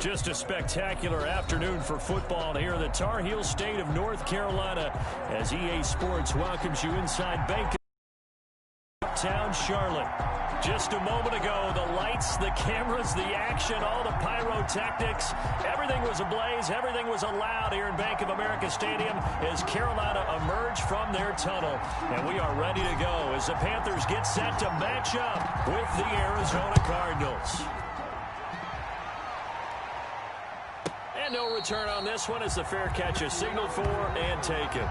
Just a spectacular afternoon for football here in the Tar Heel state of North Carolina as EA Sports welcomes you inside Bank Town Charlotte. Just a moment ago, the lights, the cameras, the action, all the pyrotechnics, everything was ablaze, everything was allowed here in Bank of America Stadium as Carolina emerged from their tunnel. And we are ready to go as the Panthers get set to match up with the Arizona Cardinals. And no return on this one as the fair catch is signaled for and taken.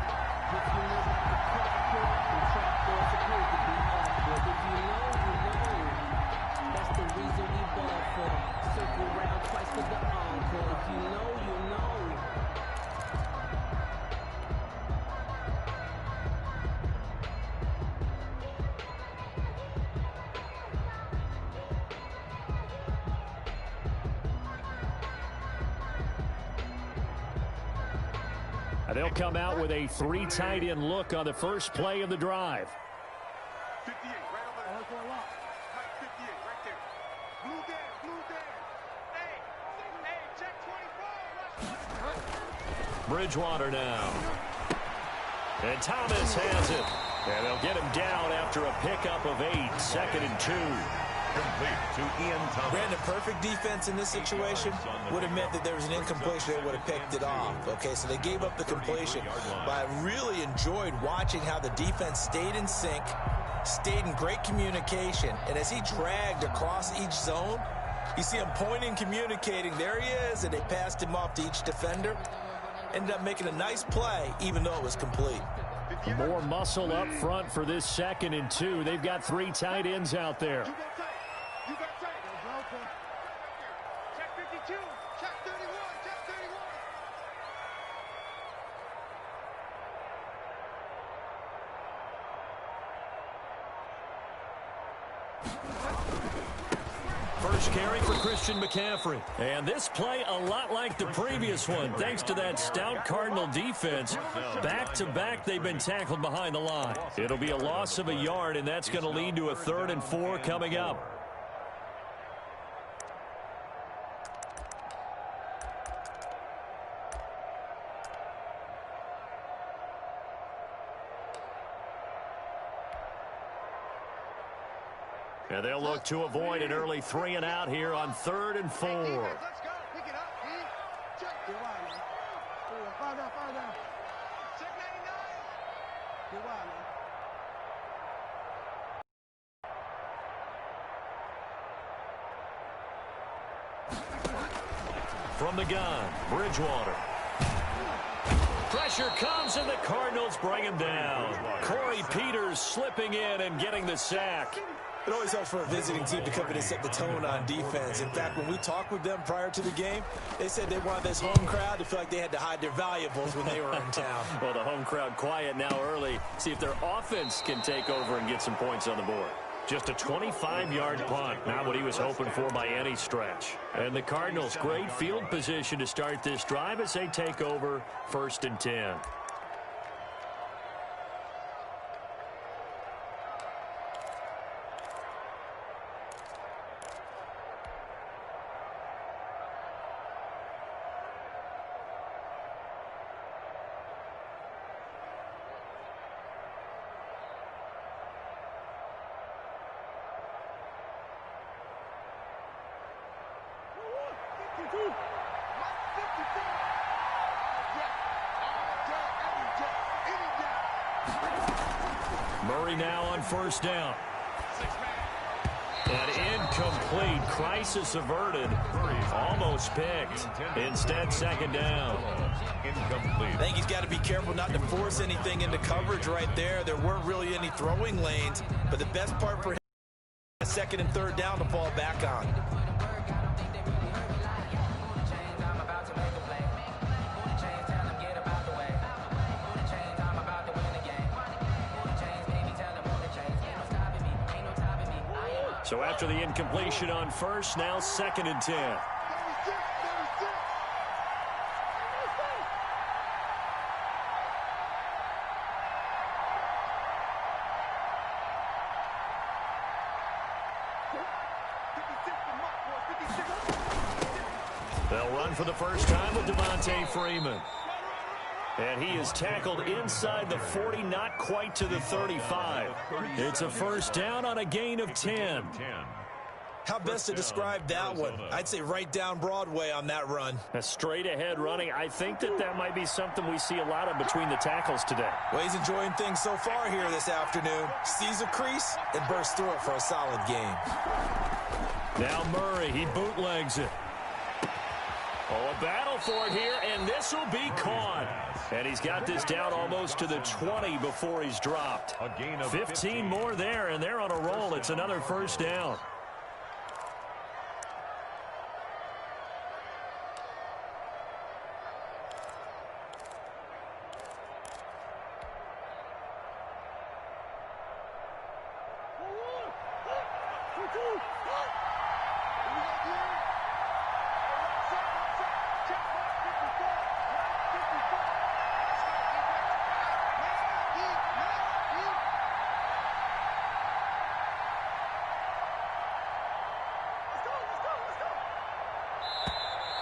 They'll come out with a 3 tight end look on the first play of the drive. 58, right over there. 58, right there. Blue there. Hey, check 24. Bridgewater now. And Thomas has it. And they'll get him down after a pickup of 8, 2nd and 2. Complete to Ian Thomas. Brandon, perfect defense in this situation would have meant that there was an incompletion. They would have picked it off. Okay, so they gave up the completion. But I really enjoyed watching how the defense stayed in sync, stayed in great communication. And as he dragged across each zone, you see him pointing, communicating. There he is, and they passed him off to each defender. Ended up making a nice play, even though it was complete. More muscle up front for this 2nd and 2. They've got 3 tight ends out there. You got tight. Check 52. Check 31. Check 31. First carry for Christian McCaffrey. And this play a lot like the previous one, thanks to that stout Cardinal defense. Back-to-back, they've been tackled behind the line. It'll be a loss of a yard, and that's going to lead to a 3rd and 4 coming up. And they'll look to avoid an early 3 and out here on 3rd and 4. Let's go. Pick it up. Check. Get wide, man. Fire down. Check 99. Get wide, man. From the gun, Bridgewater. Pressure comes, and the Cardinals bring him down. Corey Peters slipping in and getting the sack. It always helps for a visiting team to come in and set the tone on defense. In fact, when we talked with them prior to the game, they said they wanted this home crowd to feel like they had to hide their valuables when they were in town. Well, the home crowd quiet now early. See if their offense can take over and get some points on the board. Just a 25-yard punt, not what he was hoping for by any stretch. And the Cardinals, great field position to start this drive as they take over 1st and 10. Murray now on 1st down. And incomplete. Crisis averted. Almost picked. Instead, 2nd down. I think he's got to be careful not to force anything into coverage right there. There weren't really any throwing lanes, but the best part for him is 2nd and 3rd down to fall back on. So after the incompletion on 1st, now 2nd and 10. They'll run for the first time with Devontae Freeman. And he is tackled inside the 40, not quite to the 35. It's a first down on a gain of 10. How best to describe that one? I'd say right down Broadway on that run. A straight ahead running. I think that might be something we see a lot of between the tackles today. Well, he's enjoying things so far here this afternoon. Sees a crease and bursts through it for a solid game. Now Murray, he bootlegs it. Oh, a battle for it here, and this will be caught. And he's got this down almost to the 20 before he's dropped. 15 more there, and they're on a roll. It's another first down.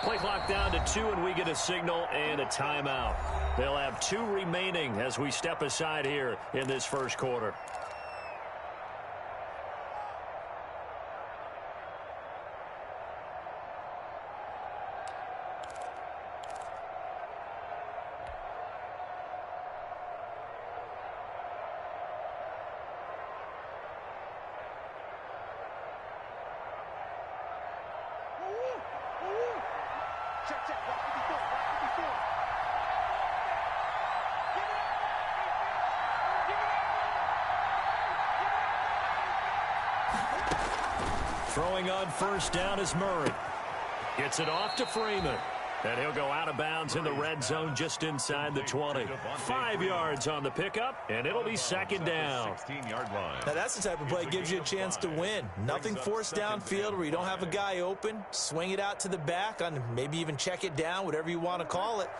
Play clock down to 2, and we get a signal and a timeout. They'll have 2 remaining as we step aside here in this first quarter. Throwing on first down is Murray. Gets it off to Freeman. And he'll go out of bounds in the red zone just inside the 20. 5 yards on the pickup, and it'll be second down. Now that's the type of play that gives you a chance to win. Nothing forced downfield where you don't have a guy open. Swing it out to the back, on maybe even check it down, whatever you want to call it.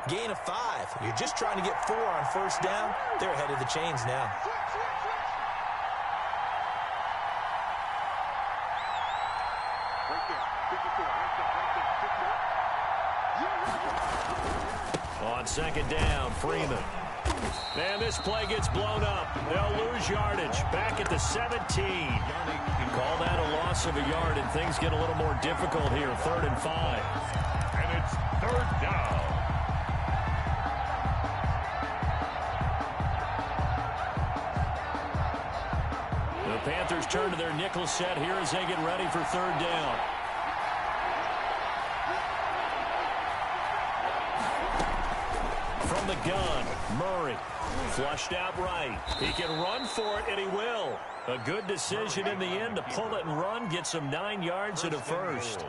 Gain of 5. You're just trying to get 4 on first down. They're ahead of the chains now. On second down, Freeman. And this play gets blown up. They'll lose yardage. Back at the 17. Call that a loss of a yard, and things get a little more difficult here. 3rd and 5. And it's 3rd down. The Panthers turn to their nickel set here as they get ready for 3rd down. From the gun, Murray flushed out right. He can run for it, and he will. A good decision in the end to pull it and run, get some 9 yards and a first.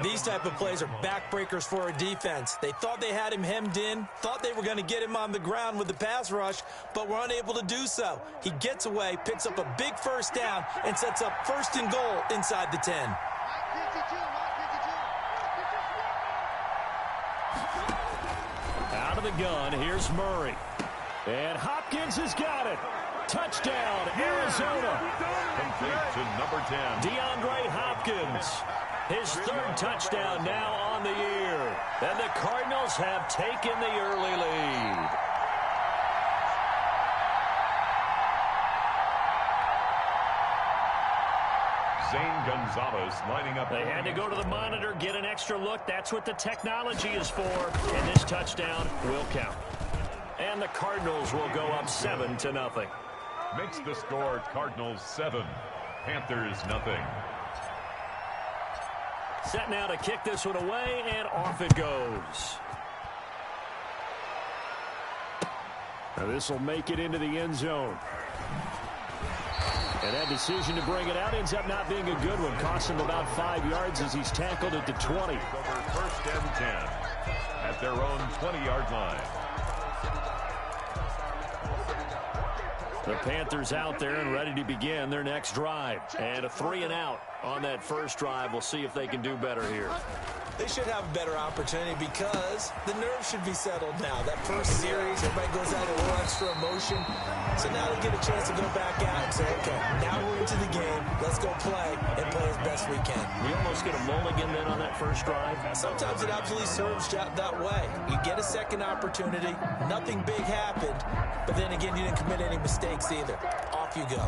These type of plays are backbreakers for a defense. They thought they had him hemmed in, thought they were going to get him on the ground with the pass rush, but were unable to do so. He gets away, picks up a big first down, and sets up 1st and goal inside the 10. Out of the gun, here's Murray. And Hopkins has got it. Touchdown, Arizona. Complete to number 10. DeAndre Hopkins. His 3rd touchdown now on the year. And the Cardinals have taken the early lead. Zane Gonzalez lining up. They had to go to the monitor, get an extra look. That's what the technology is for. And this touchdown will count. And the Cardinals will go up 7-0. Makes the score Cardinals 7, Panthers nothing. Set now to kick this one away, and off it goes. Now this will make it into the end zone. And that decision to bring it out ends up not being a good one. Costs him about 5 yards as he's tackled at the 20. Over 1st and 10 at their own 20-yard line. The Panthers out there and ready to begin their next drive. And a 3-and-out on that first drive. We'll see if they can do better here. they should have a better opportunity because the nerves should be settled now. That first series, everybody goes out a little extra emotion. So now they get a chance to go back out and say, okay, now we're into the game. Let's go play and play as best we can. You almost get a mulligan then on that first drive. Sometimes it absolutely serves that way. You get a second opportunity. Nothing big happened. But then again, you didn't commit any mistakes either. Off you go.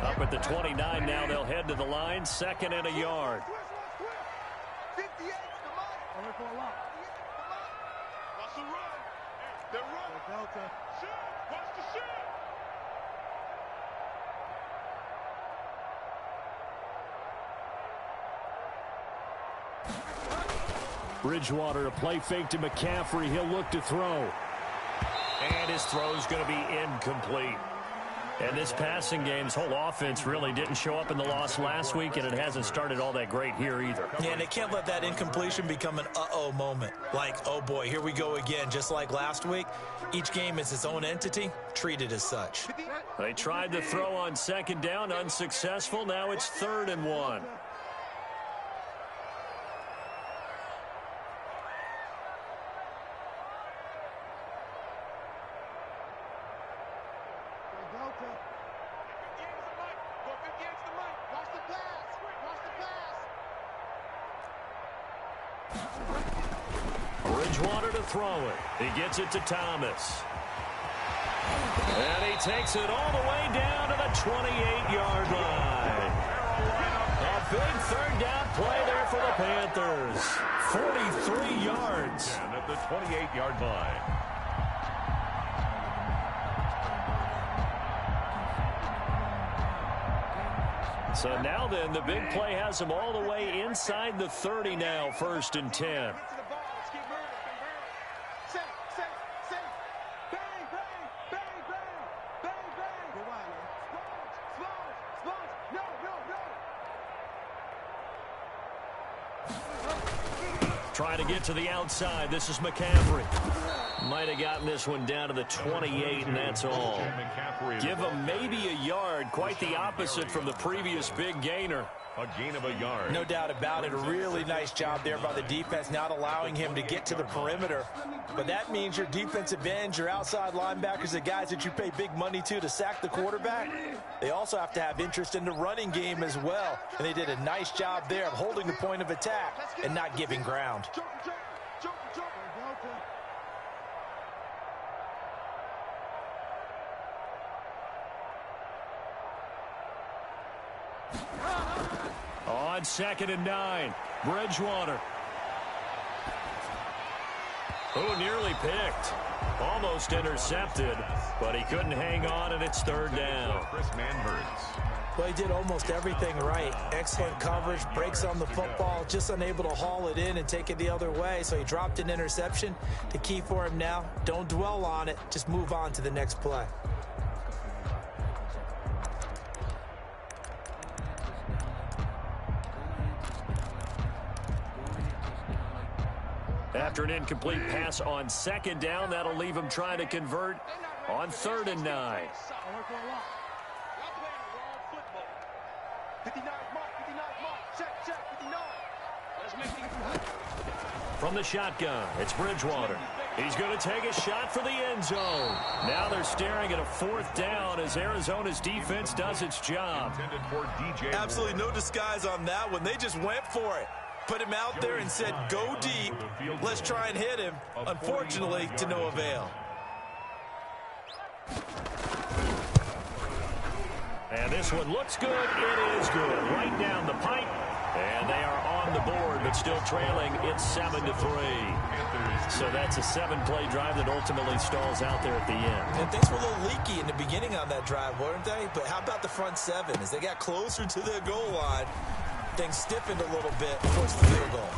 Up at the 29 now, they'll head to the line. 2nd and a yard. 58, come on. Over for a lot. Watch the run. The run. Delta. Shoot. Watch the shoot. Bridgewater, a play fake to McCaffrey. He'll look to throw. And his throw's going to be incomplete. And this passing game's whole offense really didn't show up in the loss last week, and it hasn't started all that great here either. Yeah, and they can't let that incompletion become an uh-oh moment. Like, oh boy, here we go again. Just like last week, each game is its own entity, treated as such. They tried to throw on 2nd down, unsuccessful. Now it's 3rd and 1. Bridgewater to throw it. He gets it to Thomas. And he takes it all the way down to the 28-yard line. A big 3rd down play there for the Panthers. 43 yards. And at the 28-yard line. So now then, the big play has them all the way inside the 30 now, 1st and 10. Trying to get to the outside. This is McCaffrey. Might have gotten this one down to the 28, and that's all. Give him maybe a yard. Quite the opposite from the previous big gainer. A gain of a yard. No doubt about it. A really nice job there by the defense, not allowing him to get to the perimeter. But that means your defensive ends, your outside linebackers, the guys that you pay big money to sack the quarterback, they also have to have interest in the running game as well. And they did a nice job there of holding the point of attack and not giving ground. On 2nd and 9, Bridgewater. Who nearly picked. Almost intercepted, but he couldn't hang on, and it's 3rd down. Chris Manhurts. Well, he did almost everything right. Excellent coverage, breaks on the football, just unable to haul it in and take it the other way. So he dropped an interception. The key for him now, don't dwell on it. Just move on to the next play. After an incomplete pass on 2nd down, that'll leave him trying to convert on 3rd and 9. From the shotgun, it's Bridgewater. He's going to take a shot for the end zone. Now they're staring at a 4th down as Arizona's defense does its job. Absolutely no disguise on that one. They just went for it. Put him out there and said, go deep. Let's try and hit him. Unfortunately, to no avail. And this one looks good. It is good. Right down the pipe. And they are on the board, but still trailing. It's 7-3. So that's a 7-play drive that ultimately stalls out there at the end. And things were a little leaky in the beginning on that drive, weren't they? But how about the front 7? As they got closer to the goal line, things stiffened a little bit towards the field goal.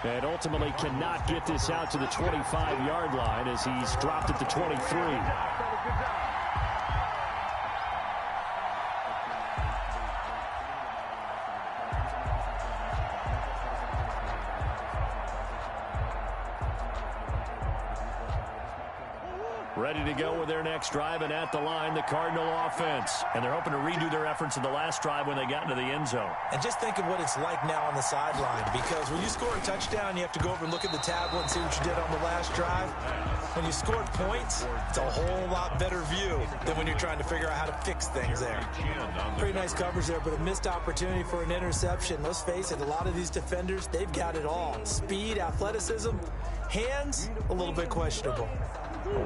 And ultimately cannot get this out to the 25-yard line as he's dropped at the 23. ready to go with their next drive, and at the line, the Cardinal offense. And they're hoping to redo their efforts in the last drive when they got into the end zone. And just think of what it's like now on the sideline, because when you score a touchdown, you have to go over and look at the tablet and see what you did on the last drive. When you scored points, it's a whole lot better view than when you're trying to figure out how to fix things there. Pretty nice coverage there, but a missed opportunity for an interception. Let's face it, a lot of these defenders, they've got it all. Speed, athleticism, hands, a little bit questionable.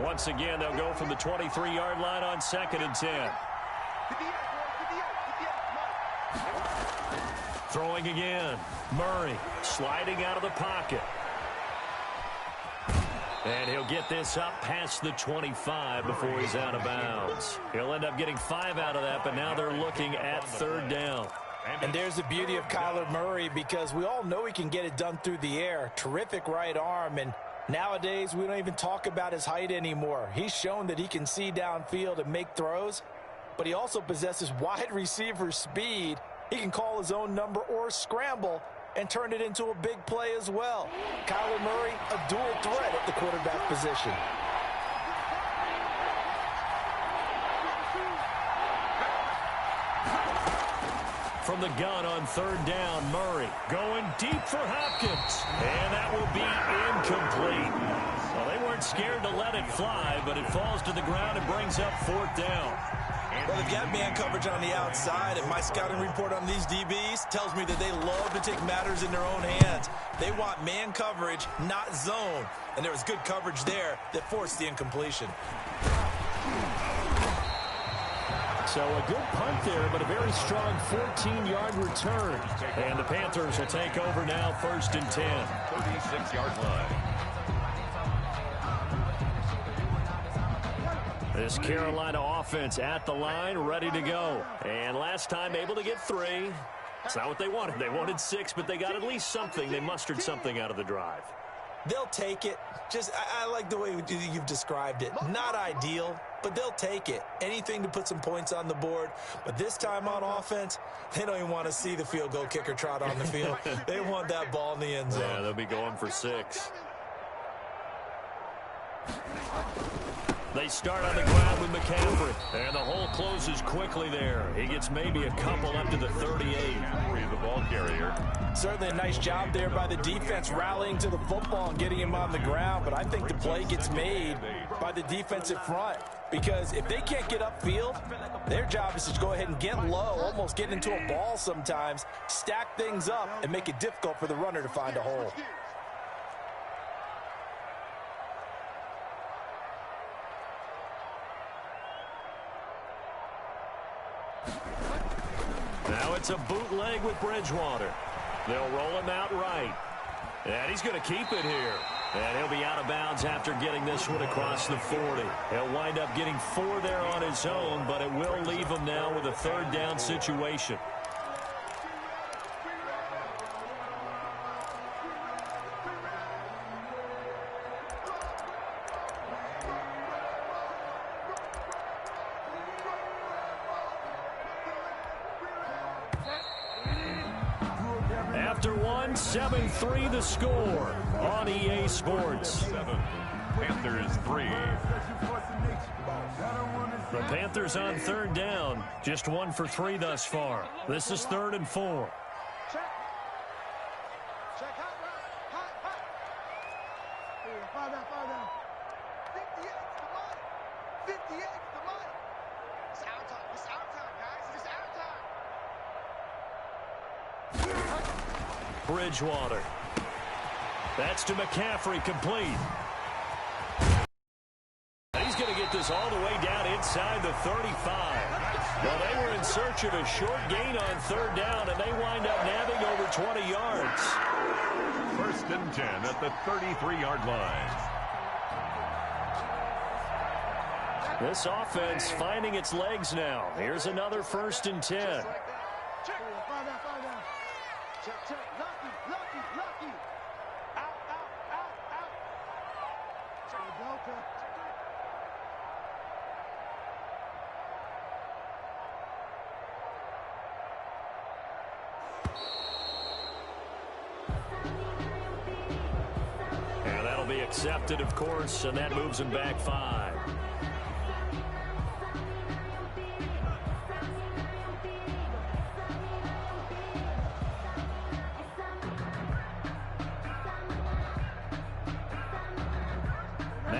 Once again, they'll go from the 23-yard line on 2nd and 10. Throwing again. Murray sliding out of the pocket. And he'll get this up past the 25 before he's out of bounds. He'll end up getting 5 out of that, but now they're looking at 3rd down. And there's the beauty of Kyler Murray, because we all know he can get it done through the air. Terrific right arm, and nowadays we don't even talk about his height anymore. He's shown that he can see downfield and make throws, but he also possesses wide receiver speed. He can call his own number or scramble and turn it into a big play as well. Kyler Murray, a dual threat at the quarterback position. From the gun on 3rd down, Murray going deep for Hopkins. And that will be incomplete. Well, they weren't scared to let it fly, but it falls to the ground and brings up 4th down. Well, they've got man coverage on the outside, and my scouting report on these DBs tells me that they love to take matters in their own hands. They want man coverage, not zone. And there was good coverage there that forced the incompletion. So a good punt there, but a very strong 14-yard return. And the Panthers will take over now, 1st and 10. 36-yard line. This Carolina offense at the line, ready to go. And last time able to get 3. It's not what they wanted. They wanted 6, but they got at least something. They mustered something out of the drive. They'll take it. I like the way you've described it. Not ideal, but they'll take it. Anything to put some points on the board. But this time on offense, they don't even want to see the field goal kicker trot on the field. They want that ball in the end zone. Yeah, they'll be going for 6. They start on the ground with McCaffrey. And the hole closes quickly there. He gets maybe a couple up to the 38. The ball carrier. Certainly a nice job there by the defense rallying to the football and getting him on the ground. But I think the play gets made by the defensive front. Because if they can't get upfield, their job is to go ahead and get low, almost get into a ball sometimes, stack things up, and make it difficult for the runner to find a hole. Now it's a bootleg with Bridgewater. They'll roll him out right. And he's going to keep it here. And he'll be out of bounds after getting this one across the 40. He'll wind up getting 4 there on his own, but it will leave him now with a 3rd down situation. After 7-3 the score on EA Sports. 7. Panthers 3. The Panthers on 3rd down. Just 1 for 3 thus far. This is 3rd and 4. Check. Hot. 5 down. 58's the money. 58's the money. It's our time. It's our time, guys. It's our time. Bridgewater. That's to McCaffrey, complete. He's going to get this all the way down inside the 35. Well, they were in search of a short gain on 3rd down, and they wind up nabbing over 20 yards. 1st and 10 at the 33-yard line. This offense finding its legs now. Here's another 1st and 10. Check. 5 down. Check. Lucky. Out. Check. Delta. And that'll be accepted, of course, and that moves him back 5.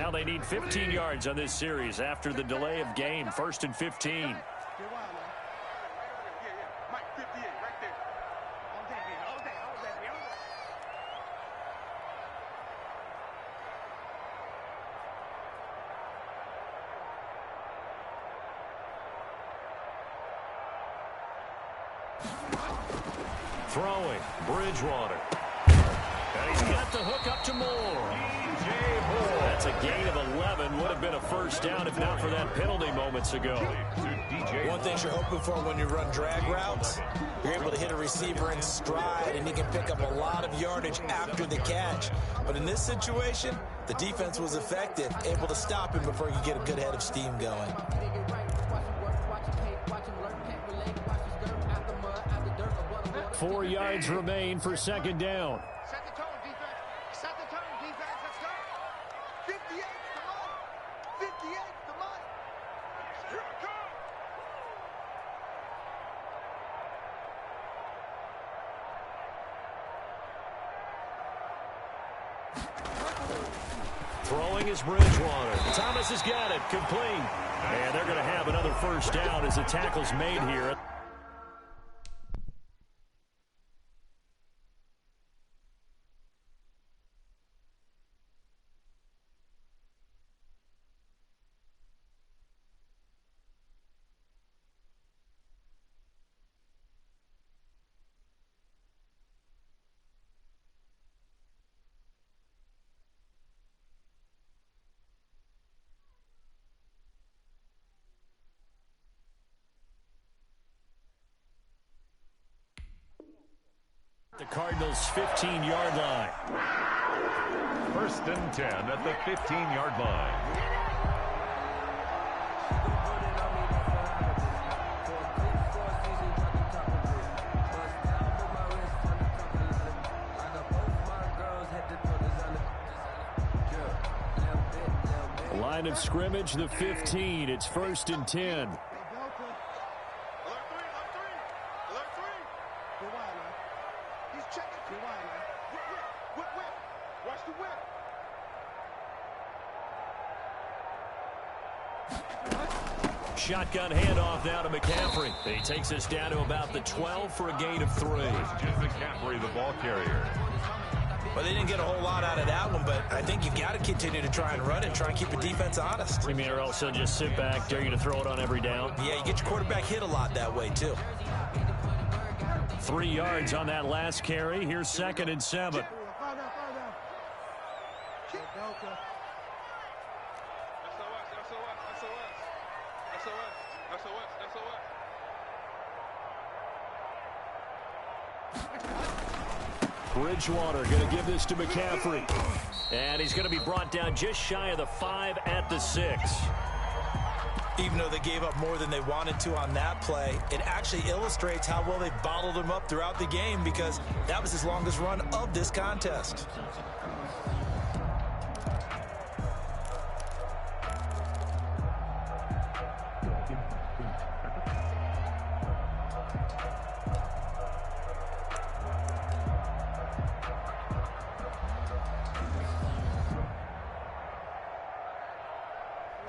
Now they need 15 yards on this series after the delay of game. 1st and 15. Throwing, Bridgewater. And he's got the hook up to Moore. That's a gain of 11. Would have been a first down if not for that penalty moments ago. One thing you're hoping for when you run drag routes, you're able to hit a receiver in stride, and he can pick up a lot of yardage after the catch. But in this situation, the defense was effective, able to stop him before he could get a good head of steam going. 4 yards remain for 2nd down. Set the tone, defense. Set the tone, defense. Let's go. 58 the money. 58 the money. Here I come. Throwing is Bridgewater. Thomas has got it. Complete. And they're going to have another first down as the tackle's made here. The Cardinals' 15-yard line. 1st and 10 at the 15-yard line. Line of scrimmage, the 15. It's 1st and 10. Shotgun handoff now to McCaffrey. He takes us down to about the 12 for a gain of 3. Jim McCaffrey, the ball carrier. Well, they didn't get a whole lot out of that one, but I think you've got to continue to try and run it, try and keep the defense honest. You mean, or else they'll just sit back, dare you to throw it on every down? Yeah, you get your quarterback hit a lot that way, too. 3 yards on that last carry. Here's 2nd and 7. Bridgewater going to give this to McCaffrey. And he's going to be brought down just shy of the 5 at the 6. Even though they gave up more than they wanted to on that play, it actually illustrates how well they bottled him up throughout the game, because that was his longest run of this contest.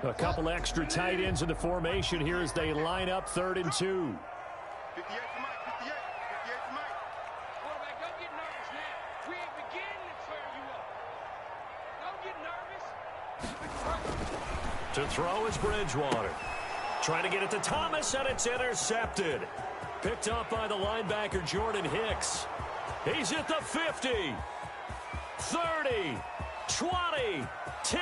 A couple extra tight ends in the formation here as they line up 3rd and 2. 58 to Mike, 58 to Mike. Quarterback, don't get nervous now. We ain't beginning to turn you up. Don't get nervous. To throw is Bridgewater. Trying to get it to Thomas, and it's intercepted. Picked up by the linebacker, Jordan Hicks. He's at the 50, 30, 20, 10,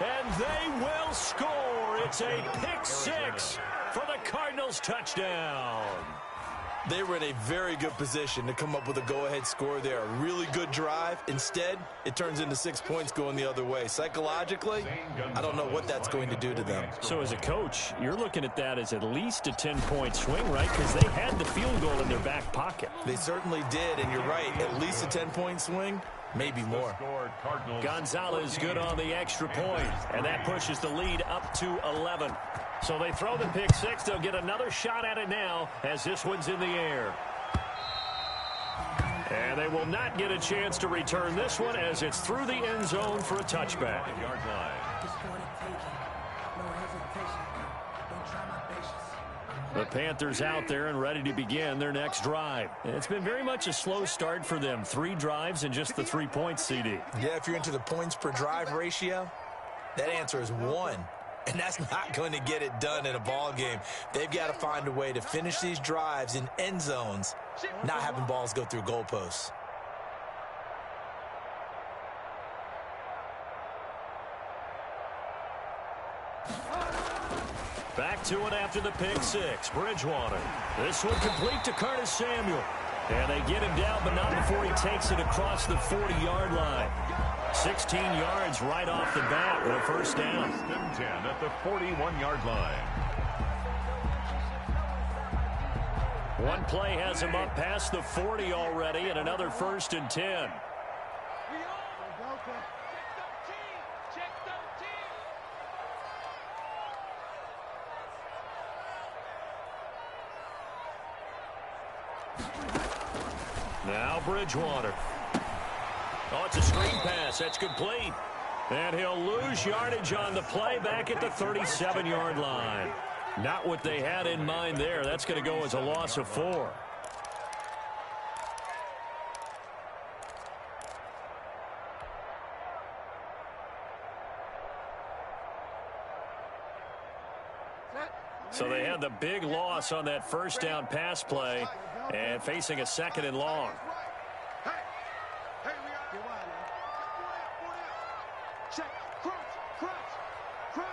and they will score. It's a pick 6 for the Cardinals touchdown. They were in a very good position to come up with a go-ahead score there. A really good drive. Instead, it turns into 6 points going the other way. Psychologically, I don't know what that's going to do to them. So as a coach, you're looking at that as at least a 10-point swing, right? Because they had the field goal in their back pocket. They certainly did, and you're right. At least a 10-point swing, maybe more. Gonzalez good on the extra point, and that pushes the lead up to 11. So they throw the pick 6. They'll get another shot at it now as this one's in the air. And they will not get a chance to return this one as it's through the end zone for a touchback. The Panthers out there and ready to begin their next drive. It's been very much a slow start for them. 3 drives and just the 3 points, CD. Yeah, if you're into the points per drive ratio, that answer is 1. And that's not going to get it done in a ball game. They've got to find a way to finish these drives in end zones, not having balls go through goalposts. Back to it after the pick 6. Bridgewater. This one complete to Curtis Samuel. And they get him down, but not before he takes it across the 40-yard line. 16 yards right off the bat with a first down. 10 at the 41-yard line. One play has him up past the 40 already, and another 1st and 10. Now Bridgewater. Oh, it's a screen pass. That's complete. And he'll lose yardage on the play back at the 37-yard line. Not what they had in mind there. That's going to go as a loss of 4. So they had the big loss on that first down pass play and facing a 2nd and long. Check. Crunch.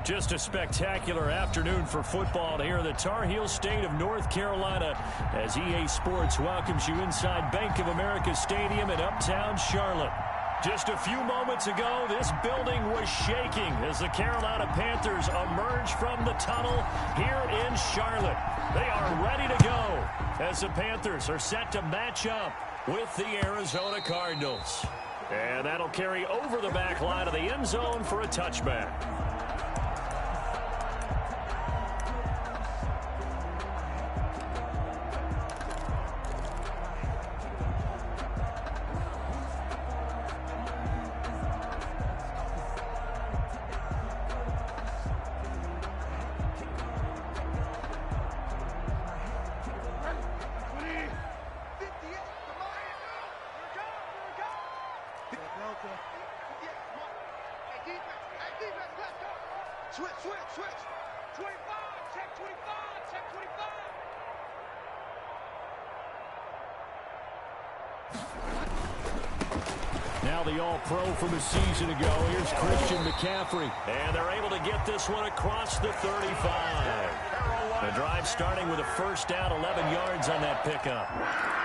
Just a spectacular afternoon for football here in the Tar Heel state of North Carolina as EA Sports welcomes you inside Bank of America Stadium in uptown Charlotte. Just a few moments ago, this building was shaking as the Carolina Panthers emerge from the tunnel here in Charlotte. They are ready to go as the Panthers are set to match up with the Arizona Cardinals. And that'll carry over the back line of the end zone for a touchback. Switch. 25, check 25, check 25. Now the All-Pro from a season ago. Here's Christian McCaffrey. And they're able to get this one across the 35. The drive starting with a first down, 11 yards on that pickup.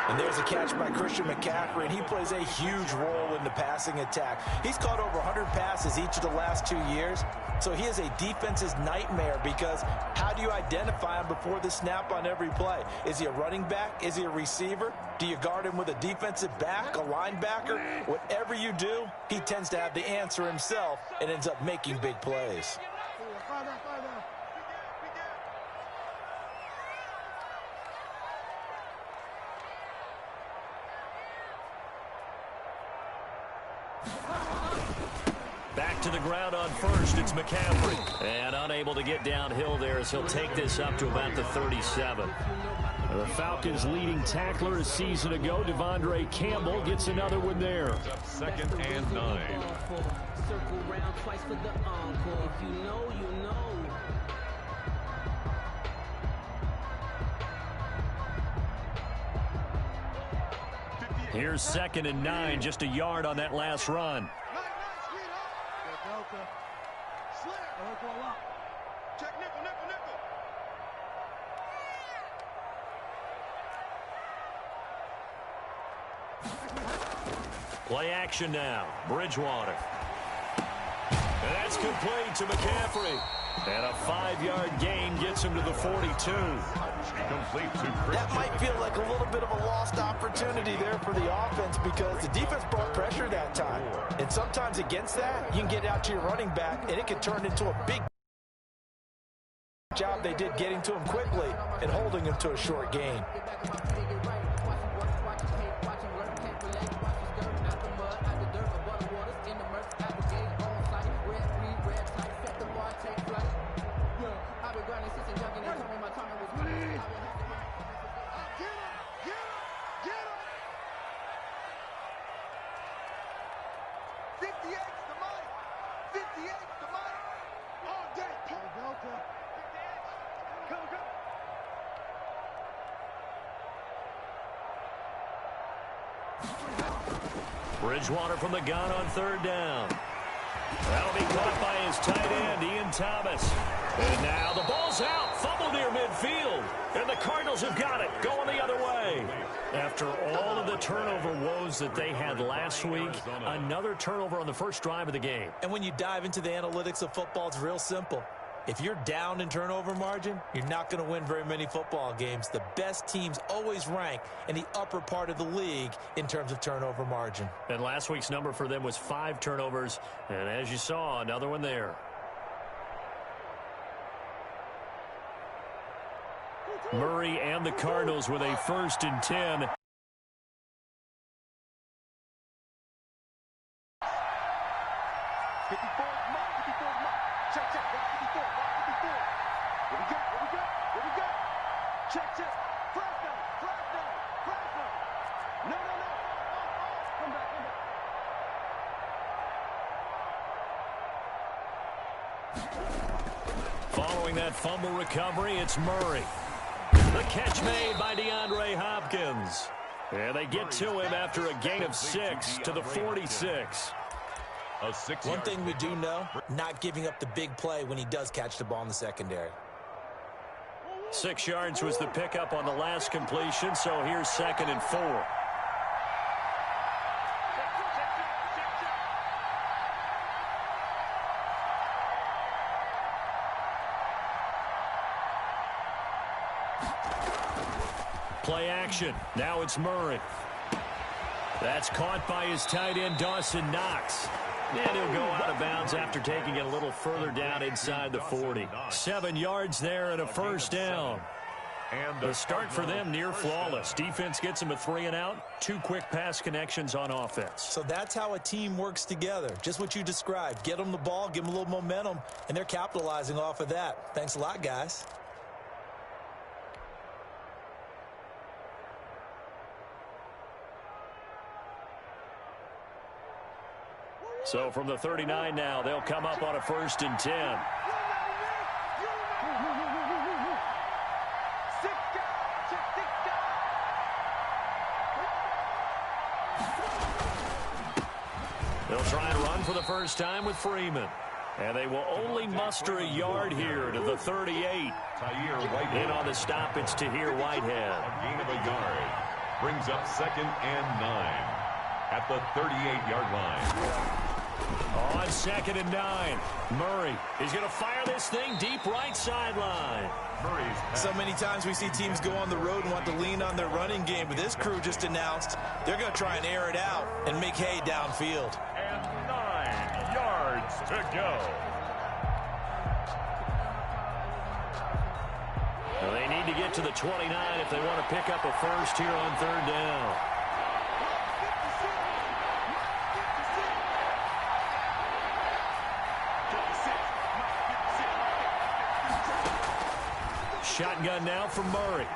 And there's a catch by Christian McCaffrey, and he plays a huge role in the passing attack. He's caught over 100 passes each of the last 2 years, so he is a defense's nightmare because how do you identify him before the snap on every play? Is he a running back? Is he a receiver? Do you guard him with a defensive back, a linebacker? Whatever you do, he tends to have the answer himself and ends up making big plays. Back to the ground on first, it's McCaffrey. And unable to get downhill there as he'll take this up to about the 37. The Falcons' leading tackler a season ago, Devondre Campbell, gets another one there. Up 2nd and 9. Circle round twice for the encore. If you know, you know. Here's 2nd and 9, just a yard on that last run. Check nickel. Play action now. Bridgewater. And that's complete to McCaffrey. And a 5-yard gain gets him to the 42. Complete to Christian. That might feel like a little bit of a lost opportunity there for the offense because the defense brought pressure that time. And sometimes against that, you can get out to your running back, and it can turn into a big job they did getting to him quickly and holding him to a short gain. Bridgewater from the gun on 3rd down. That'll be caught by his tight end, Ian Thomas. And now the ball's out. Fumble near midfield. And the Cardinals have got it. Going the other way. After all of the turnover woes that they had last week, another turnover on the first drive of the game. And when you dive into the analytics of football, it's real simple. If you're down in turnover margin, you're not going to win very many football games. The best teams always rank in the upper part of the league in terms of turnover margin. And last week's number for them was 5 turnovers. And as you saw, another one there. Murray and the Cardinals with a 1st and 10. Following that fumble recovery, it's Murray. The catch made by DeAndre Hopkins. And they get to him after a gain of 6 to the 46. One thing we do know, not giving up the big play when he does catch the ball in the secondary. 6 yards was the pickup on the last completion, so here's 2nd and 4. Play action. Now it's Murray. That's caught by his tight end, Dawson Knox. And he'll go out of bounds after taking it a little further down inside the 40. 7 yards there and a first down. And the start for them near flawless. Defense gets them a 3 and out. 2 quick pass connections on offense. So that's how a team works together. Just what you described. Get them the ball, give them a little momentum, and they're capitalizing off of that. Thanks a lot, guys. So from the 39 now, they'll come up on a 1st and 10. They'll try and run for the first time with Freeman. And they will only muster a yard here to the 38. In on the stop, it's Tahir Whitehead. A gain of a yard. Brings up 2nd and 9 at the 38-yard line. On 2nd and 9, Murray is going to fire this thing deep right sideline. So many times we see teams go on the road and want to lean on their running game, but this crew just announced they're going to try and air it out and make hay downfield. And 9 yards to go. Well, they need to get to the 29 if they want to pick up a first here on 3rd down. Shotgun now from Murray.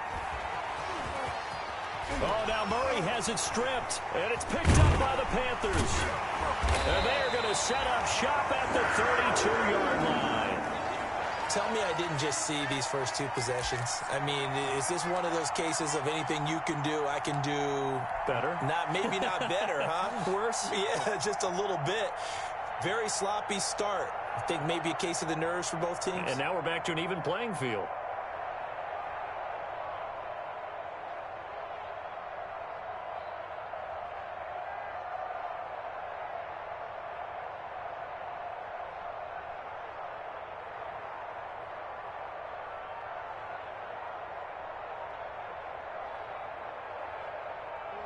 Oh, now Murray has it stripped, and it's picked up by the Panthers. And they are going to set up shop at the 32-yard line. Tell me I didn't just see these first 2 possessions. I mean, is this one of those cases of anything you can do, I can do better? Maybe not better, huh? Worse? Yeah, just a little bit. Very sloppy start. I think maybe a case of the nerves for both teams. And now we're back to an even playing field.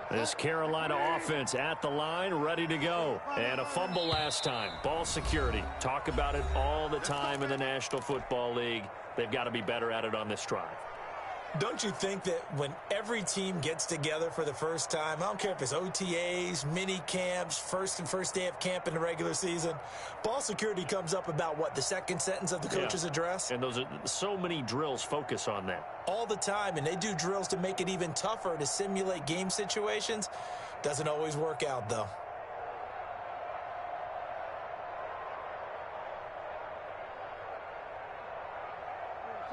This Carolina offense at the line, ready to go. And a fumble last time. Ball security. Talk about it all the time in the National Football League. They've got to be better at it on this drive. Don't you think that when every team gets together for the first time, I don't care if it's OTAs, mini camps, first day of camp in the regular season, ball security comes up about what, the second sentence of the coach's address? And those are so many drills focus on that. All the time, and they do drills to make it even tougher to simulate game situations. Doesn't always work out, though.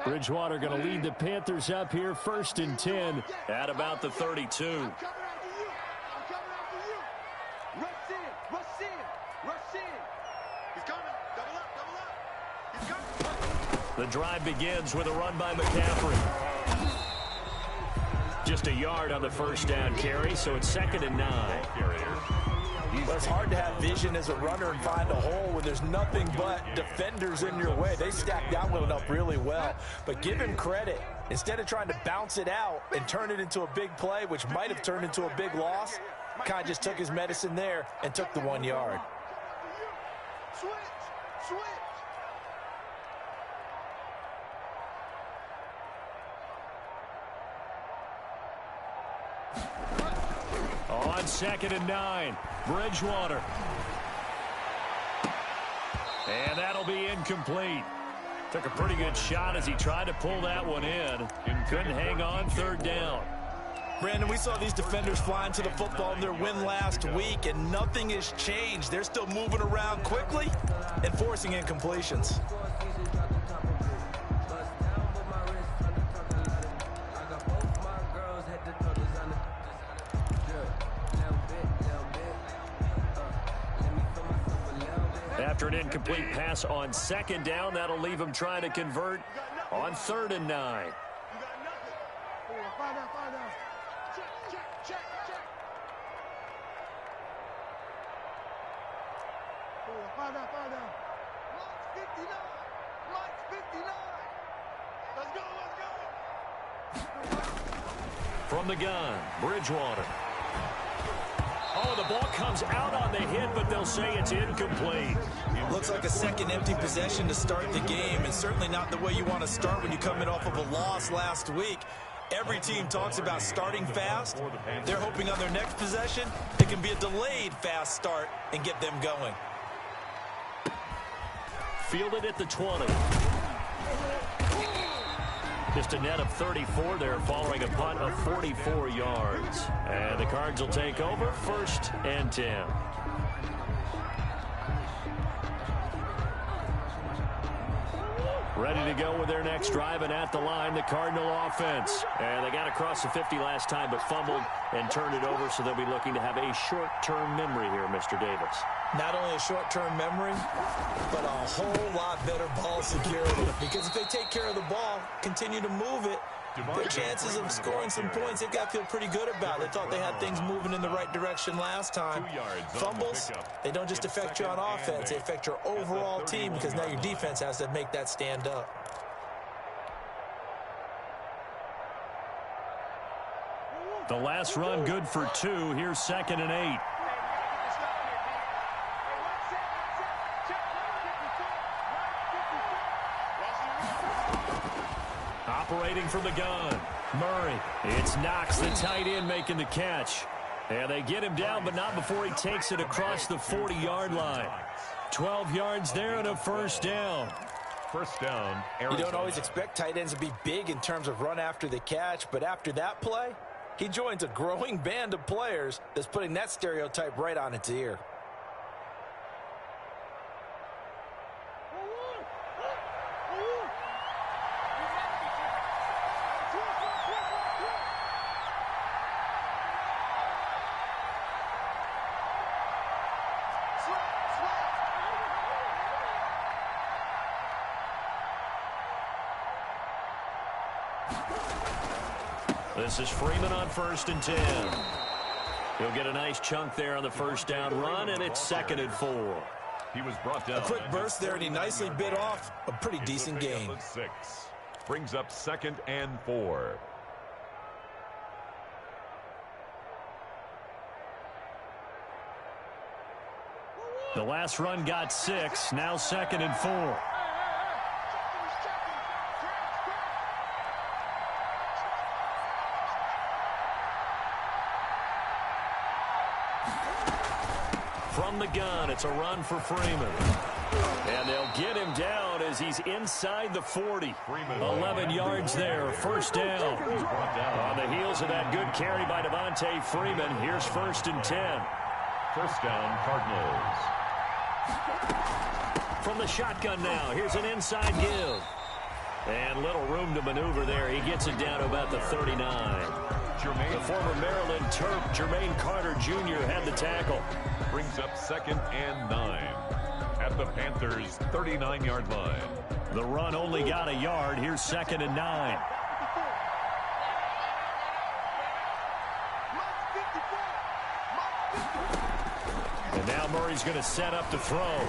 Bridgewater going to lead the Panthers up here, 1st and 10 at about the 32. I'm coming after you. Rush in. He's coming. Double up. He's coming. The drive begins with a run by McCaffrey. Just a yard on the first down carry, so it's 2nd and 9. Well, it's hard to have vision as a runner and find a hole when there's nothing but defenders in your way. They stacked that one up really well. But give him credit. Instead of trying to bounce it out and turn it into a big play, which might have turned into a big loss, kind of just took his medicine there and took the 1 yard. Switch. On 2nd and 9, Bridgewater. And that'll be incomplete. Took a pretty good shot as he tried to pull that one in. Couldn't hang on 3rd down. Brandon, we saw these defenders flying to the football in their win last week, and nothing has changed. They're still moving around quickly and forcing incompletions. After an incomplete pass on 2nd down, that'll leave him trying to convert on 3rd and 9. You got nothing. Find out. Check. Find out. Mike's 59. Let's go. From the gun, Bridgewater. Oh, the ball comes out on the hit, but they'll say it's incomplete. Looks like a second empty possession to start the game, and certainly not the way you want to start when you're coming off of a loss last week. Every team talks about starting fast. They're hoping on their next possession it can be a delayed fast start and get them going. Fielded at the 20. Just a net of 34 there following a punt of 44 yards. And the Cards will take over, 1st and 10. Ready to go with their next drive, and at the line, the Cardinal offense. And they got across the 50 last time, but fumbled and turned it over, so they'll be looking to have a short-term memory here, Mr. Davis. Not only a short-term memory, but a whole lot better ball security. Because if they take care of the ball, continue to move it, their chances of scoring some points, they've got to feel pretty good about. They thought they had things moving in the right direction last time. Fumbles, they don't just affect you on offense, they affect your overall team because now your defense has to make that stand up. The last run good for 2. Here's 2nd and 8. Operating from the gun, Murray. It's Knox, the tight end, making the catch. And they get him down, but not before he takes it across the 40-yard line. 12 yards there and a first down. First down, Arizona. You don't always expect tight ends to be big in terms of run after the catch, but after that play, he joins a growing band of players that's putting that stereotype right on its ear. This is Freeman on 1st and 10. He'll get a nice chunk there on the first down run, and it's 2nd and 4. He was brought down. A quick burst there, and he nicely bit off a pretty decent gain. 6. Brings up 2nd and 4. The last run got 6. Now 2nd and 4. From the gun, it's a run for Freeman. And they'll get him down as he's inside the 40. 11 yards there, first down. On the heels of that good carry by Devontae Freeman, here's 1st and 10. First down, Cardinals. From the shotgun now, here's an inside give. And little room to maneuver there. He gets it down to about the 39. The former Maryland Terp, Jermaine Carter Jr. had the tackle. Brings up 2nd and 9 at the Panthers' 39-yard line. The run only got a yard. Here's 2nd and 9. And now Murray's going to set up to throw.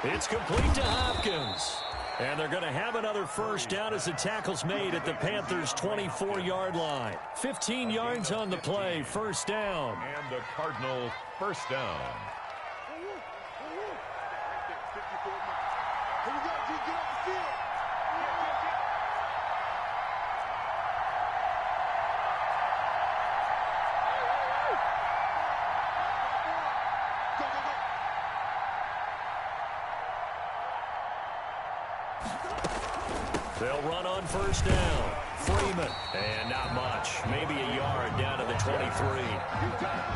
It's complete to Hopkins. And they're going to have another first down as the tackle's made at the Panthers' 24-yard line. 15 yards on the play, first down. And the Cardinal first down. Here we go, G, get off the field. They'll run on first down. Freeman. And not much. Maybe a yard down to the 23.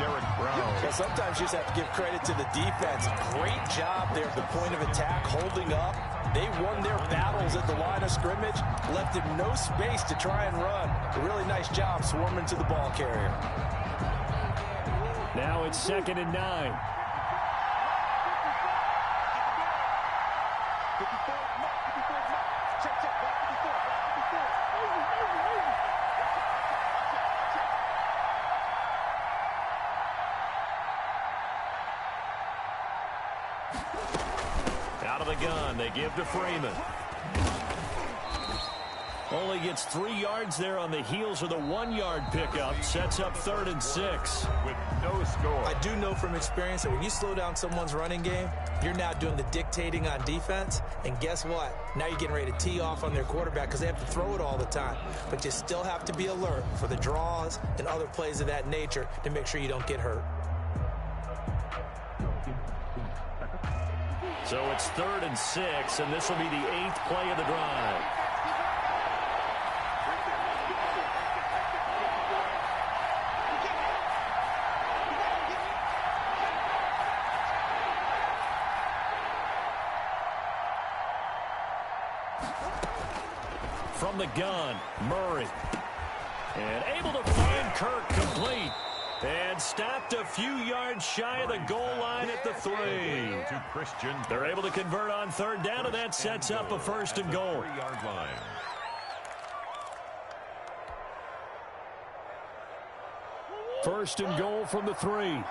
Derek Brown. Well, sometimes you just have to give credit to the defense. Great job there at the point of attack, holding up. They won their battles at the line of scrimmage, left him no space to try and run. A really nice job swarming to the ball carrier. Now it's 2nd and 9. Out of the gun, they give to Freeman. Only gets 3 yards there on the heels of the 1-yard pickup. Sets up 3rd and 6. With no score. I do know from experience that when you slow down someone's running game, you're now doing the dictating on defense. And guess what? Now you're getting ready to tee off on their quarterback because they have to throw it all the time. But you still have to be alert for the draws and other plays of that nature to make sure you don't get hurt. So it's 3rd and 6, and this will be the 8th play of the drive. From the gun, Murray. And able to find Kirk complete. And stopped a few yards shy of the goal line at the 3. To Christian. They're able to convert on third down, and that sets up a 1st and goal. 3-yard line. First and goal from the 3.